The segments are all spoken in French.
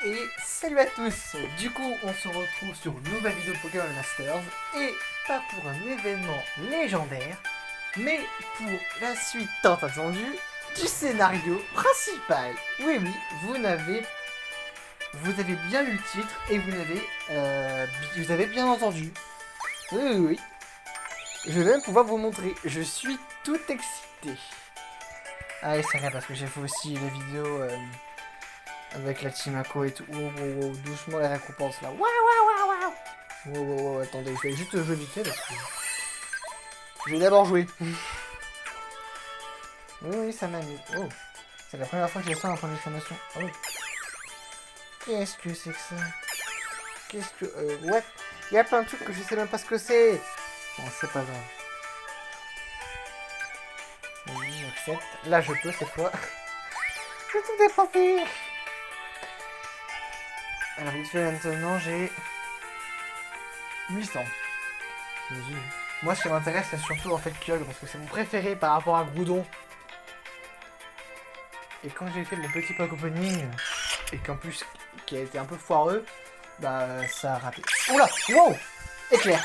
Et salut à tous. Du coup, on se retrouve sur une nouvelle vidéo de Pokémon Masters. Et pas pour un événement légendaire, mais pour la suite tant attendue du scénario principal. Oui, oui, vous avez bien lu le titre et vous avez bien entendu. Oui, oui, oui. Je vais même pouvoir vous montrer. Je suis tout excité. Ah, et c'est rien parce que j'ai fait aussi les vidéos avec la Team Ako et tout. Wow, wow, wow, doucement les récompenses là. Waouh, waouh, waouh, waouh. Wow, wow, wow, attendez, je vais juste jouer vite fait parce que. Je vais d'abord jouer. Oui, oui, ça m'amuse. Oh, c'est la première fois que j'ai ça en point d'exclamation. Oh. Qu'est-ce que c'est que ça? Qu'est-ce que. What? Il y a plein de trucs que je sais même pas ce que c'est. Bon, c'est pas grave. Oui, j'accepte. Là, je peux cette fois. Je tout dépensé. Alors, vite fait, maintenant, j'ai 800. Moi, ce qui m'intéresse, c'est surtout en fait Kyogre, parce que c'est mon préféré par rapport à Groudon. Et quand j'ai fait mon petit pack opening, et qu'en plus, qui a été un peu foireux, bah, ça a raté. Oula, wow, éclair.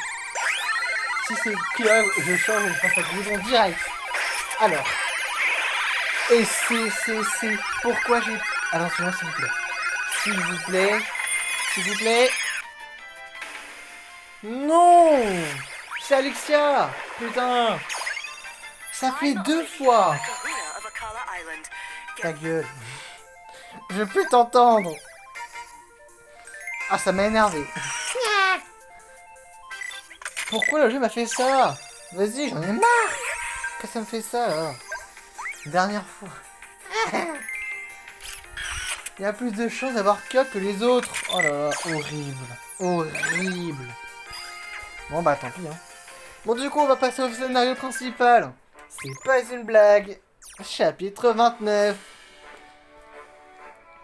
Si c'est Kyogre, je change et je passe à Groudon direct. Alors. Et c'est pourquoi j'ai... Attention, s'il vous plaît. S'il vous plaît. S'il vous plaît. Non! C'est Alexia! Putain! Ça fait 2 fois! Ta gueule. Je peux t'entendre! Ah, ça m'a énervé. Pourquoi le jeu m'a fait ça? Vas-y, j'en ai marre! Qu'est-ce que ça me fait ça, là? Dernière fois. Il y a plus de chances d'avoir Kyogre que les autres. Oh là là, horrible. Horrible. Bon bah tant pis hein. Bon du coup on va passer au scénario principal. C'est pas une blague. Chapitre 29.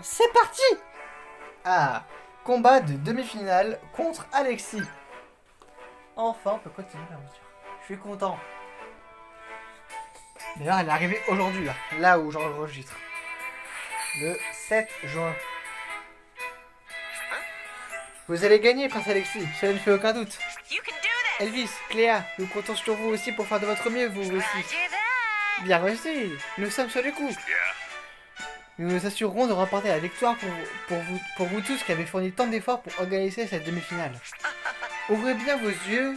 C'est parti. Ah, combat de demi-finale contre Alexis. Enfin on peut continuer l'aventure. Je suis content. D'ailleurs elle est arrivée aujourd'hui là où j'enregistre. Le 7 juin. Vous allez gagner, Prince Alexis, cela ne fait aucun doute. Elvis, Cléa, nous comptons sur vous aussi pour faire de votre mieux, vous aussi. Bien reçu, nous sommes sur le coup. Nous nous assurerons de remporter la victoire pour vous tous qui avez fourni tant d'efforts pour organiser cette demi-finale. Ouvrez bien vos yeux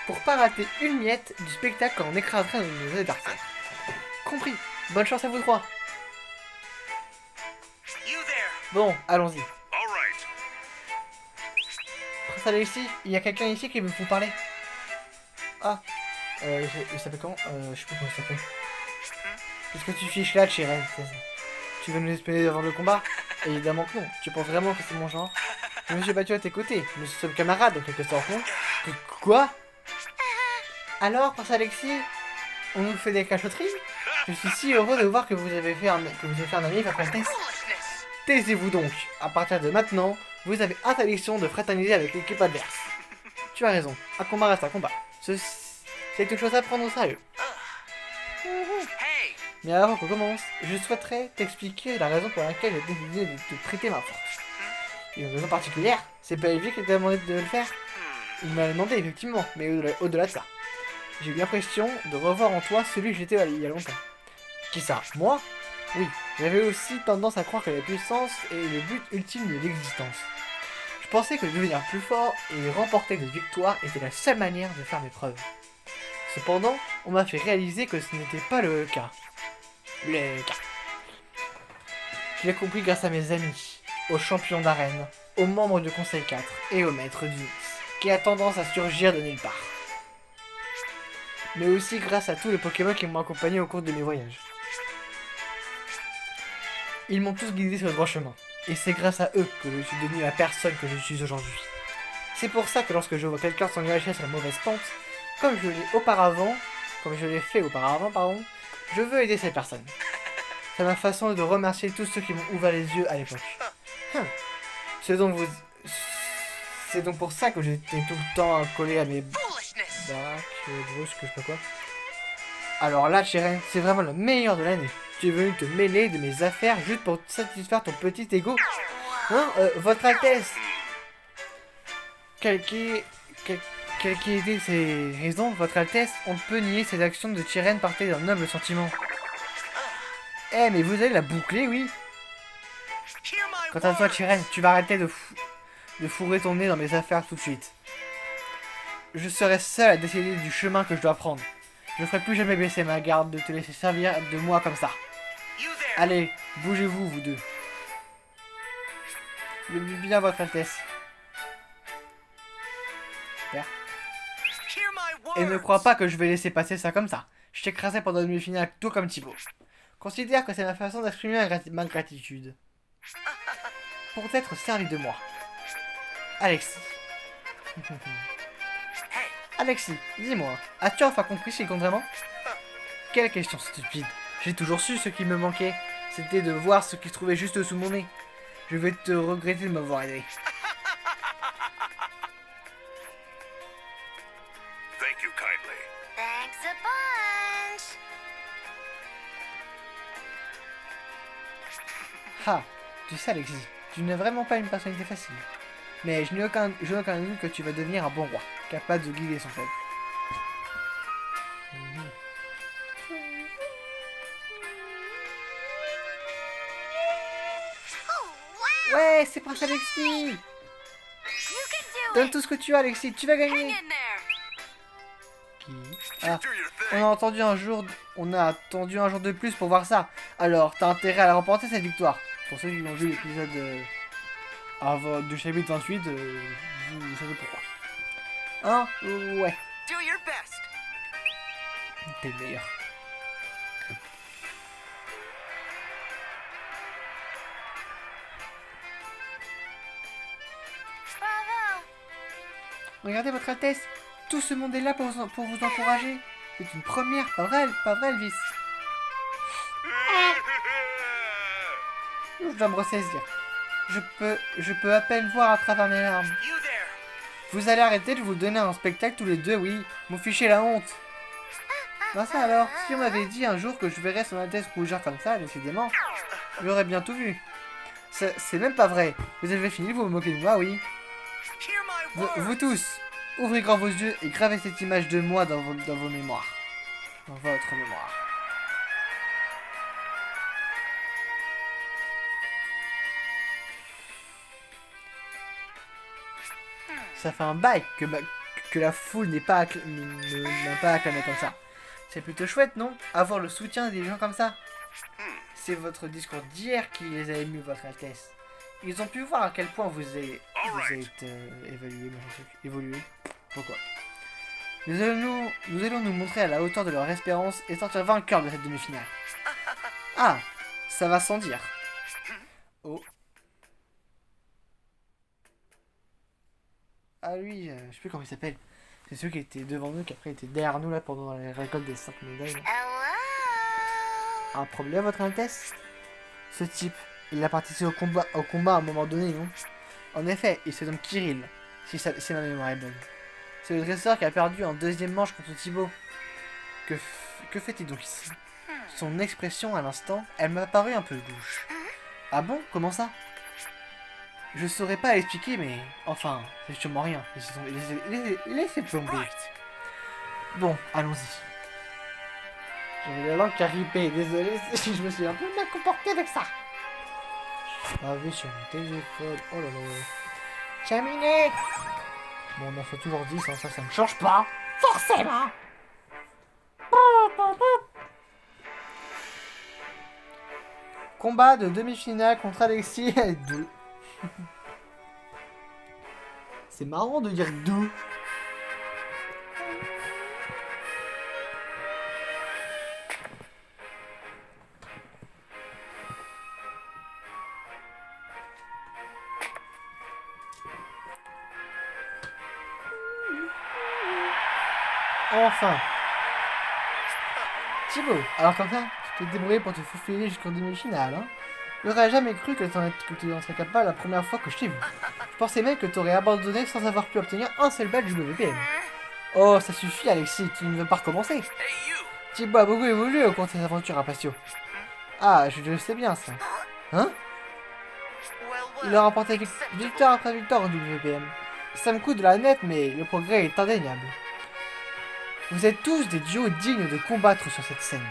pour pas rater une miette du spectacle quand on écrasera nos adversaires. Compris, bonne chance à vous trois. Bon, allons-y. Prince Alexis, il y a quelqu'un ici qui veut vous parler. Ah, il s'appelle comment? Je sais plus comment il s'appelle. Qu'est-ce que tu fiches là, Chiren? Tu veux nous espionner avant le combat? Évidemment que non. Tu penses vraiment que c'est mon genre? Je me suis battu à tes côtés. Nous sommes camarades en quelque sorte, non? Quoi? Alors, Prince Alexis, on nous fait des cachotteries? Je suis si heureux de voir que vous avez fait un ami face à Tess. Taisez-vous donc. À partir de maintenant, vous avez interdiction de fraterniser avec l'équipe adverse. Tu as raison. Un combat reste un combat. C'est une chose à prendre au sérieux. Mais avant qu'on commence, je souhaiterais t'expliquer la raison pour laquelle j'ai décidé de te prêter ma force. Une raison particulière, c'est pas Elvis qui t'a demandé de le faire. Il m'a demandé effectivement, mais au-delà de ça. J'ai eu l'impression de revoir en toi celui que j'étais il y a longtemps. Qui ça? Moi? Oui, j'avais aussi tendance à croire que la puissance est le but ultime de l'existence. Je pensais que devenir plus fort et remporter des victoires était la seule manière de faire mes preuves. Cependant, on m'a fait réaliser que ce n'était pas le cas. Je l'ai compris grâce à mes amis, aux champions d'arène, aux membres du Conseil 4 et au maître du qui a tendance à surgir de nulle part. Mais aussi grâce à tous les Pokémon qui m'ont accompagné au cours de mes voyages. Ils m'ont tous guidé sur le droit chemin, et c'est grâce à eux que je suis devenu la personne que je suis aujourd'hui. C'est pour ça que lorsque je vois quelqu'un s'engager sur la mauvaise pente, comme je l'ai fait auparavant, je veux aider cette personne. C'est ma façon de remercier tous ceux qui m'ont ouvert les yeux à l'époque. C'est donc pour ça que j'étais tout le temps collé à mes baraques, brusques, je sais pas quoi. Alors là, Chiren, c'est vraiment le meilleur de l'année. Tu es venu te mêler de mes affaires juste pour satisfaire ton petit ego. Hein, Votre Altesse. Quelles qui étaient ces raisons, Votre Altesse, on ne peut nier ces actions de Tyrène partaient d'un noble sentiment. Eh, mais vous allez la boucler, oui. Quant à toi, Tyrène, tu vas arrêter de fourrer ton nez dans mes affaires tout de suite. Je serai seul à décider du chemin que je dois prendre. Je ne ferai plus jamais baisser ma garde de te laisser servir de moi comme ça. Allez, bougez-vous, vous deux. Bien, Votre Altesse. Super. Et ne crois pas que je vais laisser passer ça comme ça. Je t'écraserai pendant une demi-finale tout comme Thibaut. Considère que c'est ma façon d'exprimer ma gratitude. Pour t'être servi de moi. Alexis. Alexis, dis-moi, as-tu enfin compris ce qui compte vraiment? Quelle question stupide. J'ai toujours su ce qui me manquait. C'était de voir ce qui se trouvait juste sous mon nez. Je vais te regretter de m'avoir aidé. Thank you kindly. Thanks a bunch. Ah, tu sais Alexis, tu n'es vraiment pas une personnalité facile. Mais je n'ai aucun doute que tu vas devenir un bon roi, capable de guider son peuple. Oh, wow. Ouais, c'est Prince Alexis! You can do Donne it. tout ce que tu as Alexis, tu vas Hang gagner! in there. Qui? You Ah, do your on thing. a attendu un jour de plus pour voir ça. Alors, t'as intérêt à la remporter cette victoire. Pour ceux qui ont vu l'épisode du chapitre 28, vous savez pourquoi. Hein? Ouais, Do your best. t'es le meilleur. Bravo. Regardez Votre Altesse, tout ce monde est là pour vous encourager. C'est une première, pas vrai Elvis? Je dois me ressaisir. Je peux à peine voir à travers mes larmes. You there. Vous allez arrêter de vous donner un spectacle tous les deux, oui. Vous fichez la honte. Ben ça alors, si on m'avait dit un jour que je verrais son Altesse rougir comme ça, décidément, j'aurais bien tout vu. C'est même pas vrai. Vous avez fini de vous moquer de moi, oui. Hear my words. Vous tous, ouvrez grand vos yeux et gravez cette image de moi dans vos mémoires. Dans votre mémoire. Ça fait un bail que la foule n'a pas acclamé comme ça. C'est plutôt chouette, non? Avoir le soutien des gens comme ça. C'est votre discours d'hier qui les a émus, Votre Altesse. Ils ont pu voir à quel point vous êtes évolué. Pourquoi? Nous allons nous montrer à la hauteur de leur espérance et sortir vainqueurs de cette demi-finale. Ah, ça va sans dire. Oh. Ah lui, je sais plus comment il s'appelle. C'est celui qui était devant nous, qui après était derrière nous là pendant la récolte des 5 médailles. Là. Hello. Un problème, Votre Altesse? Ce type, il a participé au combat à un moment donné, non? En effet, il se nomme Kirill, si ma mémoire est bonne. C'est le dresseur qui a perdu en deuxième manche contre Thibaut. Que fait-il donc ici? Son expression à l'instant, elle m'a paru un peu louche. Ah bon? Comment ça? Je saurais pas l'expliquer, mais enfin, c'est sûrement rien. Laissez tomber. Right. Bon, allons-y. J'avais la langue caripée, désolé si je me suis un peu mal comporté avec ça. Ah oui, sur mon téléphone, oh là là. Terminé. Bon, on en fait toujours 10, hein, ça ne change pas. Forcément. Combat de demi-finale contre Alexis et 2. C'est marrant de dire 2. Enfin. Thibaut, alors comme ça, tu t'es débrouillé pour te faufiler jusqu'en demi-finale, hein. J'aurais jamais cru que tu en serais capable la première fois que je t'ai vu. Je pensais même que tu aurais abandonné sans avoir pu obtenir un seul badge du WPM. Oh, ça suffit Alexis, tu ne veux pas recommencer. Hey, you. Thibaut a beaucoup évolué au cours de ses aventures à Patio. Ah, je le sais bien ça. Hein? Well, Il a remporté victoire après victoire au WPM. Ça me coûte de la nette, mais le progrès est indéniable. Vous êtes tous des duos dignes de combattre sur cette scène.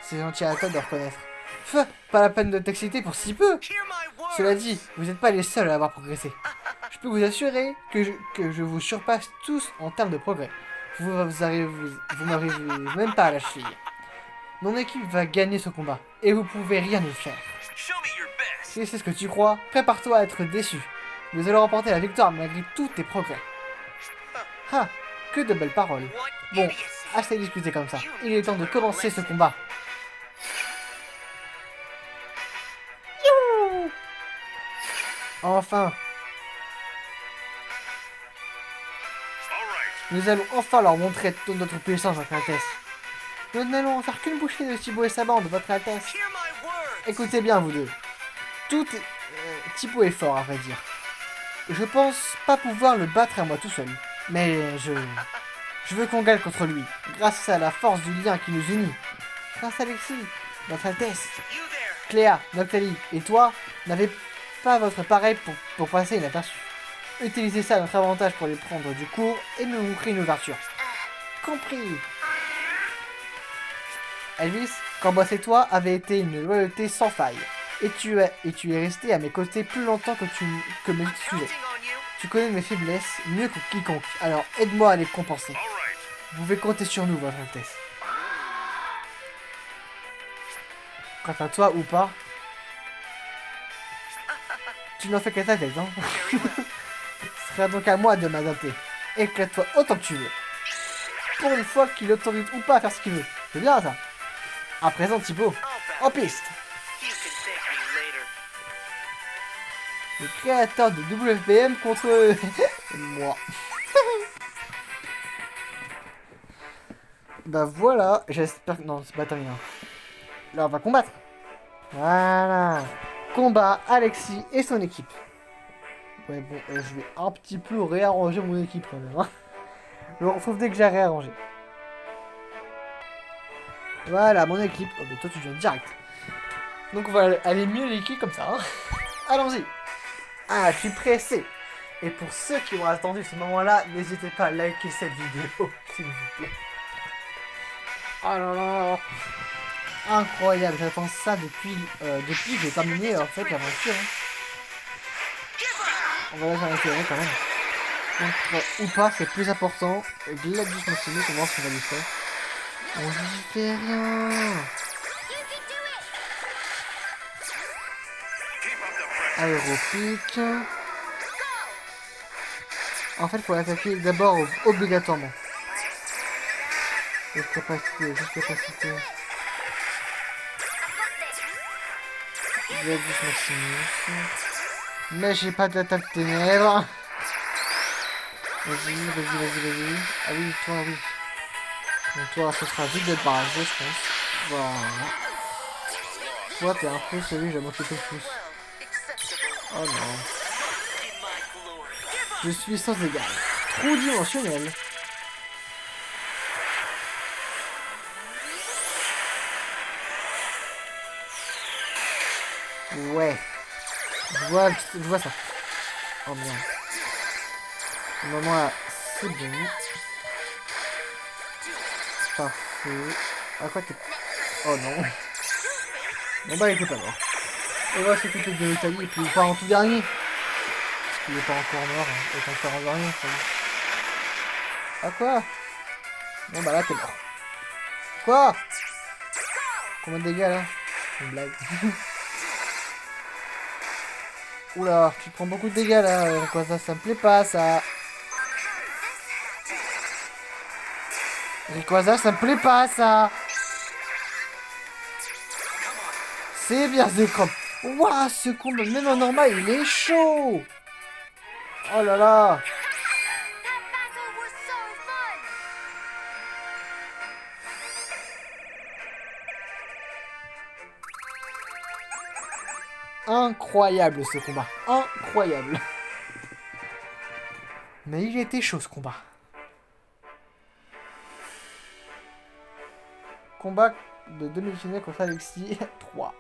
C'est gentil à toi de reconnaître. Pas la peine de t'exciter pour si peu. Cela dit, vous n'êtes pas les seuls à avoir progressé. Je peux vous assurer que je vous surpasse tous en termes de progrès. Vous m'arrivez même pas à la cheville. Mon équipe va gagner ce combat, et vous pouvez rien y faire. Si c'est ce que tu crois, prépare-toi à être déçu. Nous allons remporter la victoire malgré tous tes progrès. Ah, que de belles paroles. Bon, assez discuté comme ça. Il est temps de commencer ce combat. Youhou! Enfin. Nous allons enfin leur montrer toute notre puissance, votre Altesse. Nous n'allons en faire qu'une bouchée de Thibaut et sa bande, votre Altesse. Écoutez bien, vous deux. Thibaut est fort, à vrai dire. Je pense pas pouvoir le battre à moi tout seul. Mais je veux qu'on gagne contre lui, grâce à la force du lien qui nous unit. Grâce à Alexis, votre Altesse. Cléa, Noctali et toi n'avez pas votre pareil pour passer inaperçu. Utilisez ça à notre avantage pour les prendre du cours et nous créer une ouverture. Compris. Elvis, Cambos et toi avez été une loyauté sans faille. Et tu es resté à mes côtés plus longtemps que mes sujets. Tu connais mes faiblesses mieux que quiconque, alors aide-moi à les compenser. Vous pouvez compter sur nous, votre Altesse. Quant à toi ou pas, tu n'en fais qu'à ta tête, hein. Ce sera donc à moi de m'adapter. Éclate-toi autant que tu veux. Pour une fois qu'il autorise ou pas à faire ce qu'il veut. C'est bien ça. À présent, Thibaut, en piste. Le créateur de WFBM contre moi. Bah voilà, j'espère que... Non, c'est pas terminé. Là, on va combattre. Voilà. Combat Alexis et son équipe. Ouais, bon, je vais un petit peu réarranger mon équipe quand même. Hein. Je retrouve dès que j'ai réarrangé. Voilà, mon équipe. Oh, mais toi, tu viens direct. Donc voilà, elle est mieux l'équipe comme ça. Hein. Allons-y. Ah, je suis pressé. Et pour ceux qui ont attendu ce moment-là, n'hésitez pas à liker cette vidéo, s'il vous plaît. Oh là là. Incroyable, j'attends ça depuis que j'ai terminé en fait l'aventure. Hein. On va la faire essayer quand même. Donc, ou pas, c'est plus important. Gladius Maximus, on va voir ce qu'on va lui faire. On lui fait rien. Aéropique. En fait, il faut l'attaquer d'abord obligatoirement. Juste capacité. Gladius Maximus. Mais j'ai pas d'attaque ténèbres. Vas-y. Ah oui, toi, oui. Donc toi, ce sera vite de base, je pense. Voilà. Toi, t'es un peu celui que j'ai manqué le plus. Oh non. Je suis sans égal. Trou dimensionnel. Ouais. Je vois ça. Oh merde. Au moment là, c'est bon. Parfait. Ah quoi t'es... Oh non. Bon bah il était pas mort. On va s'occuper de l'Italie et puis pas en tout dernier. Parce qu'il est pas encore mort. Hein. Autant faire en dernier. Ah quoi? Bon bah là t'es mort. Quoi? Combien de dégâts là? Une blague. Oula, tu prends beaucoup de dégâts là, quoi ça me plaît pas ça. Rayquaza, ça me plaît pas ça. C'est bien Zekrom. Waouh, ce combat, même en normal, il est chaud. Oh là là. Incroyable ce combat. Incroyable. Mais il était chaud ce combat. Combat de demi-finale contre Alexis 3.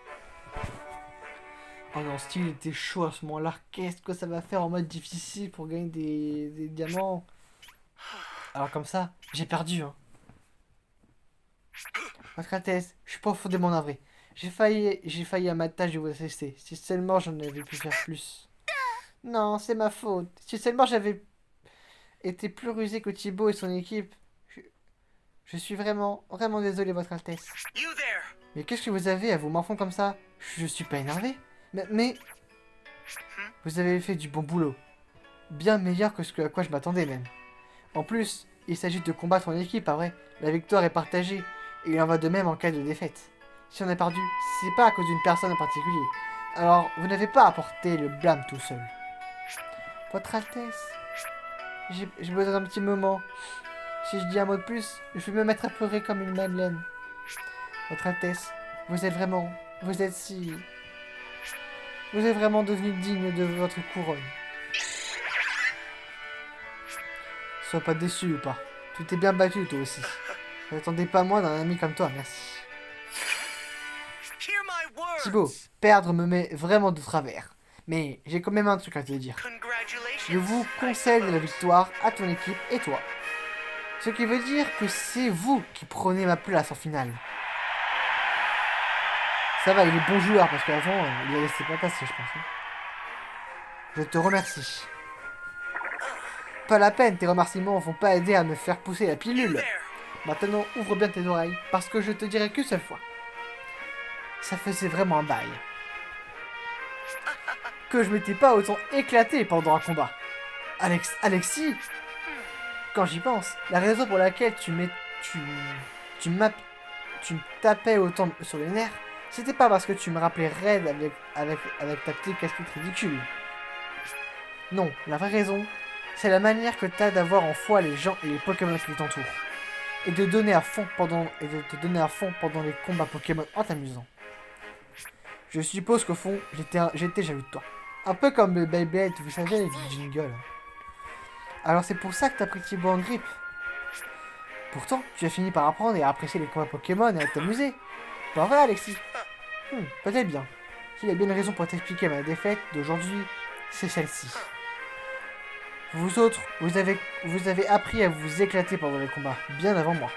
Oh non, Steel était chaud à ce moment-là. Qu'est-ce que ça va faire en mode difficile pour gagner des diamants? Alors comme ça, j'ai perdu, hein. Votre Altesse, je suis profondément navré. J'ai failli à ma tâche de vous assister. Si seulement j'en avais pu faire plus. Non, c'est ma faute. Si seulement j'avais été plus rusé que Thibaut et son équipe. Je suis vraiment désolé, Votre Altesse. You there. Mais qu'est-ce que vous avez à vous morfondre comme ça? Je suis pas énervé. Mais... Vous avez fait du bon boulot. Bien meilleur que ce à quoi je m'attendais même. En plus, il s'agit de combattre en équipe, pas vrai? La victoire est partagée. Et il en va de même en cas de défaite. Si on a perdu, c'est pas à cause d'une personne en particulier. Alors, vous n'avez pas à porter le blâme tout seul. Votre Altesse, j'ai besoin d'un petit moment. Si je dis un mot de plus, je vais me mettre à pleurer comme une madeleine. Votre Altesse, vous êtes vraiment devenu digne de votre couronne. Sois pas déçu ou pas. Tu t'es bien battu toi aussi. N'attendez pas moins d'un ami comme toi, merci. Hear my words. Thibaut, perdre me met vraiment de travers. Mais j'ai quand même un truc à te dire. Congratulations. Je vous concède la victoire à ton équipe et toi. Ce qui veut dire que c'est vous qui prenez ma place en finale. Ça va, il est bon joueur parce qu'avant, il a laissé pas passer, je pense. Hein. Je te remercie. Pas la peine, tes remerciements vont pas aider à me faire pousser la You pilule. there. Maintenant, ouvre bien tes oreilles, parce que je te dirai qu'une seule fois. Ça faisait vraiment un bail. Que je m'étais pas autant éclaté pendant un combat. Alexis, quand j'y pense, la raison pour laquelle tu me tapais autant sur les nerfs, c'était pas parce que tu me rappelais raide avec ta petite casquette ridicule. Non, la vraie raison, c'est la manière que t'as d'avoir en foi les gens et les Pokémon qui t'entourent. Et de te donner à fond pendant les combats Pokémon en t'amusant. Je suppose qu'au fond, j'étais jaloux de toi. Un peu comme le Beyblade, vous savez, avec du jingle. Alors c'est pour ça que t'as pris Thibaut en grippe. Pourtant, tu as fini par apprendre et à apprécier les combats Pokémon et à t'amuser. Pas vrai, Alexis? Peut-être bien. S'il y a bien une raison pour t'expliquer ma défaite d'aujourd'hui, c'est celle-ci. Vous autres, vous avez appris à vous éclater pendant les combats, bien avant moi.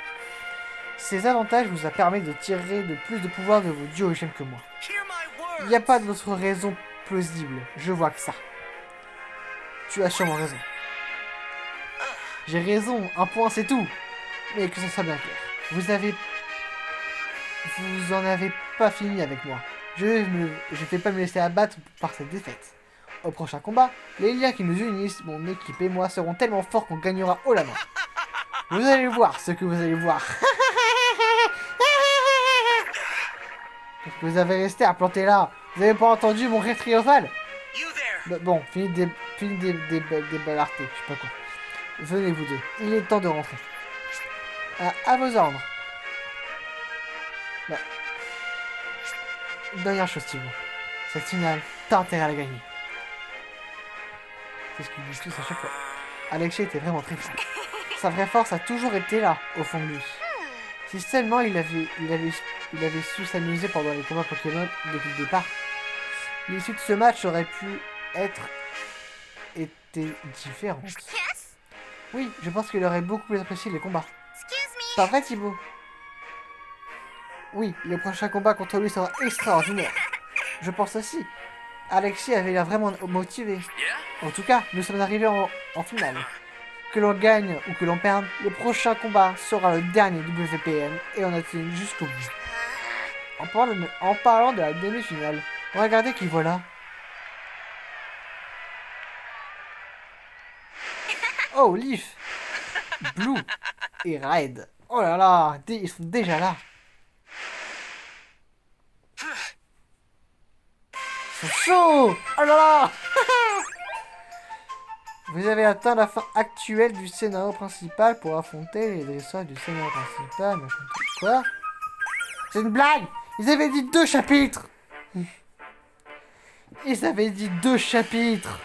Ces avantages vous a permis de tirer de plus de pouvoir de vos duos HM que moi. Hear my words. Il n'y a pas d'autre raison plausible, je vois que ça. Tu as sûrement raison. J'ai raison, un point c'est tout. Mais que ce soit bien clair. Vous en avez pas fini avec moi. Je vais pas me laisser abattre par cette défaite. Au prochain combat, les liens qui nous unissent, mon équipe et moi, seront tellement forts qu'on gagnera haut la main. Vous allez voir ce que vous allez voir. Qu'est-ce que vous avez resté à planter là? Vous avez pas entendu mon rire triomphal? You there. Bah, bon, fini des balartés, je sais pas quoi. Venez vous deux, il est temps de rentrer. À vos ordres. Bah. Dernière chose, Thibaut. Cette finale, t'as intérêt à la gagner. C'est ce qu'ils disent tous à chaque fois. Alexis était vraiment très fort. Sa vraie force a toujours été là, au fond de lui. Si seulement il avait su s'amuser pendant les combats Pokémon depuis le départ, l'issue de ce match aurait pu été différente. Yes? Oui, je pense qu'il aurait beaucoup plus apprécié les combats. Excuse me. Pas vrai, Thibaut? Oui, le prochain combat contre lui sera extraordinaire. Je pense aussi. Alexis avait l'air vraiment motivé. Yeah. En tout cas, nous sommes arrivés en finale. Que l'on gagne ou que l'on perde, le prochain combat sera le dernier WPM et on a tenu jusqu'au bout. En parlant de la demi-finale, regardez qui voilà. Oh, Leaf, Blue et Red. Oh là là, ils sont déjà là. Ils sont chauds. Oh là là. Vous avez atteint la fin actuelle du scénario principal pour affronter les dresseurs du scénario principal. Machin truc. Quoi? C'est une blague. Ils avaient dit 2 chapitres. Ils avaient dit 2 chapitres.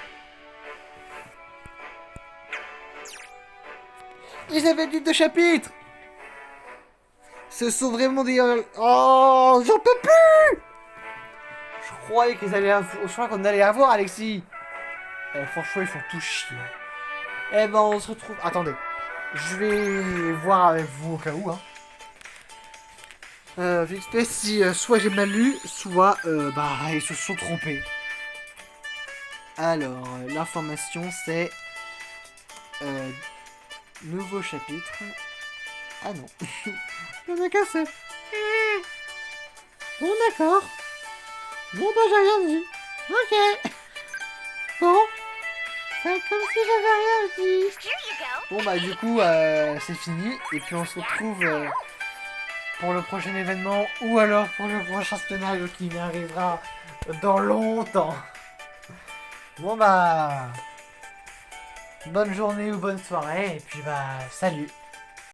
Ils avaient dit 2 chapitres. Ce sont vraiment des... Oh, j'en peux plus. Je croyais qu'ils allaient avoir... Je crois qu'on allait avoir, Alexis. Eh, franchement, ils font tout chier. Eh ben, on se retrouve... Attendez. Je vais voir avec vous au cas où, hein. Vite fait, si soit j'ai mal lu, soit bah ils se sont trompés. Alors, l'information c'est nouveau chapitre. Ah non, il y en a qu'un seul. Bon d'accord. Bon bah j'ai rien dit. Ok. Bon, faites comme si j'avais rien dit. Here you go. Bon bah du coup c'est fini et puis on se retrouve pour le prochain événement ou alors pour le prochain scénario qui arrivera dans longtemps. Bon bah bonne journée ou bonne soirée et puis bah salut.